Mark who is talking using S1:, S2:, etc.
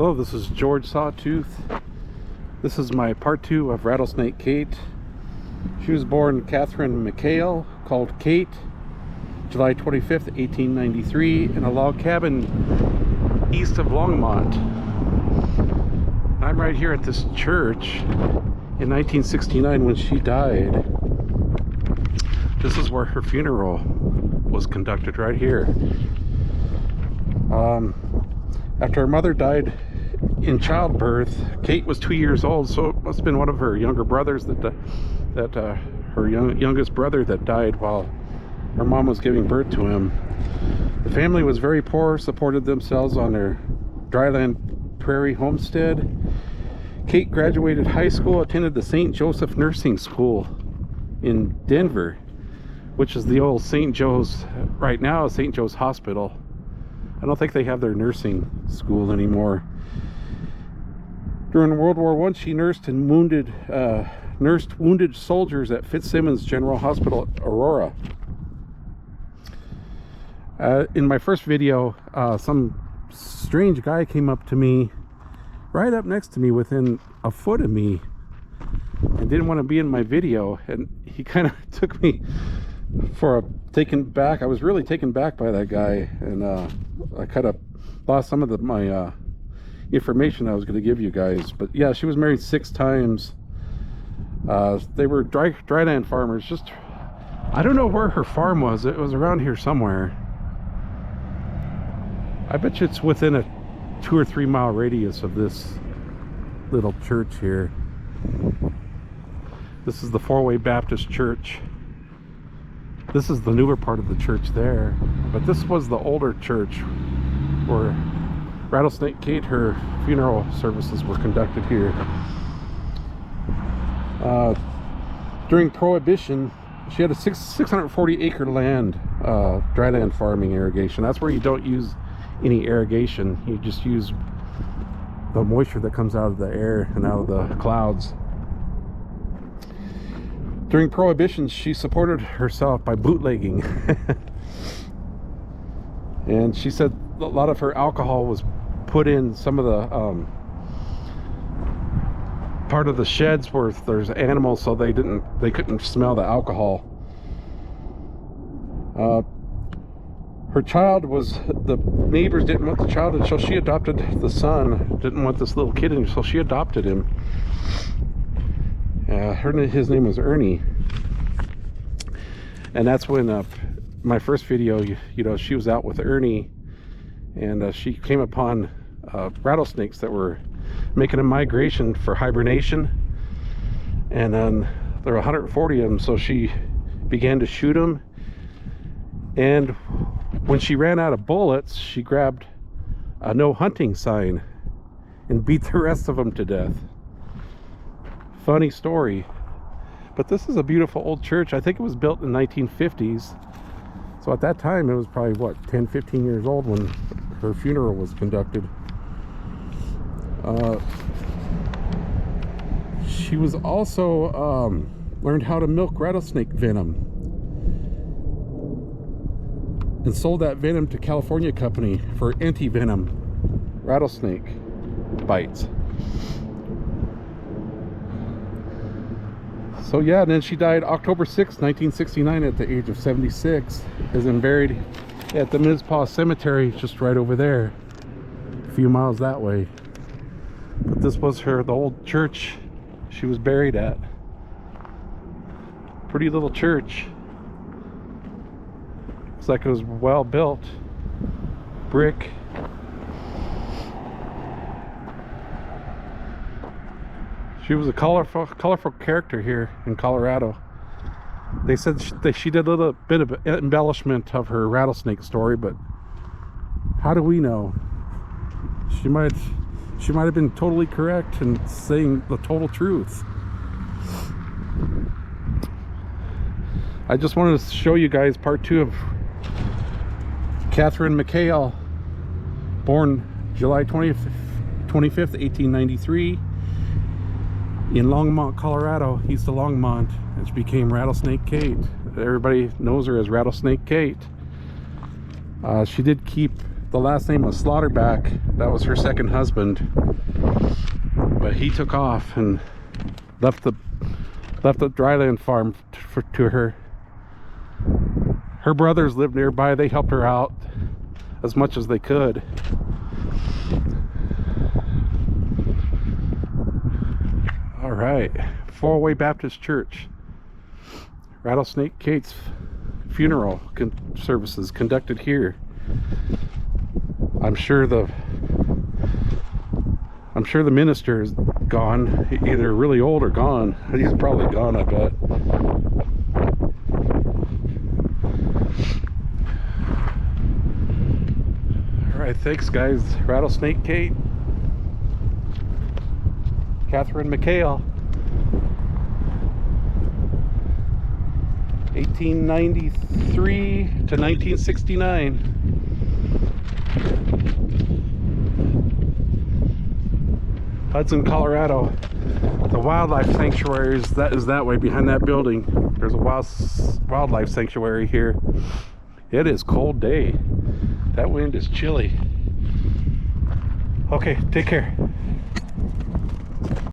S1: Hello, this is George Sawtooth. This is my part 2 of Rattlesnake Kate. She was born Catherine McHale, called Kate, July 25th, 1893, in a log cabin east of Longmont. I'm right here at this church in 1969 when she died. This is where her funeral was conducted, right here. After her mother died in childbirth, Kate was 2 years old, so it must have been one of her younger brothers her youngest brother that died while her mom was giving birth to him. The family was very poor, supported themselves on their dryland prairie homestead. Kate graduated high school, attended the St. Joseph Nursing School in Denver, which is the old St. Joe's, right now St. Joe's Hospital. I don't think they have their nursing school anymore. During World War I, she nursed wounded soldiers at Fitzsimmons General Hospital, Aurora. In my first video, some strange guy came up to me, right up next to me, within a foot of me, and didn't want to be in my video, and he kind of took me for a taken back. I was really taken back by that guy, and I kind of lost some of my information I was going to give you guys. But yeah, she was married 6 times. They were dryland farmers. Just, I don't know where her farm was. It was around here somewhere. I bet you it's within a 2 or 3 mile radius of this little church here. This is the Four-Way Baptist Church. This is the newer part of the church there, but this was the older church where Rattlesnake Kate, her funeral services were conducted here. During Prohibition, she had a 640 acre land, dryland farming irrigation. That's where you don't use any irrigation. You just use the moisture that comes out of the air and out of the clouds. During Prohibition, she supported herself by bootlegging. And she said a lot of her alcohol was put in some of the part of the sheds where there's animals, so they couldn't smell the alcohol. Her child was, the neighbors didn't want the child, and so she adopted the son. Didn't want this little kid, and so she adopted him. His name was Ernie, and that's when my first video, you know, she was out with Ernie, and she came upon rattlesnakes that were making a migration for hibernation, and then there were 140 of them, so she began to shoot them. And when she ran out of bullets, she grabbed a no hunting sign and beat the rest of them to death. Funny story. But this is a beautiful old church. I think it was built in the 1950s. So at that time, it was probably, what, 10, 15 years old when her funeral was conducted. She was also learned how to milk rattlesnake venom and sold that venom to California company for anti-venom rattlesnake bites. So yeah, and then she died October 6, 1969 at the age of 76, is then buried at the Mizpah Cemetery just right over there, a few miles that way. But this was the old church she was buried at. Pretty little church. Looks like it was well built. Brick. She was a colorful character here in Colorado. They said she did a little bit of embellishment of her rattlesnake story, but how do we know? She might have been totally correct in saying the total truth. I just wanted to show you guys part 2 of Catherine McHale, born July 25th, 1893. In Longmont, Colorado, east of Longmont, and she became Rattlesnake Kate. Everybody knows her as Rattlesnake Kate. She did keep the last name was Slaughterback. That was her second husband, but he took off and left the dryland farm to her. Her brothers lived nearby. They helped her out as much as they could. All right, Four-Way Baptist Church. Rattlesnake Kate's funeral services conducted here. I'm sure the minister is gone, either really old or gone. He's probably gone, I bet. All right, thanks guys. Rattlesnake Kate, Catherine McHale, 1893 to 1969. Hudson, Colorado. The wildlife sanctuary is that way behind that building. There's a wildlife sanctuary here. It is cold day. That wind is chilly. Okay, take care.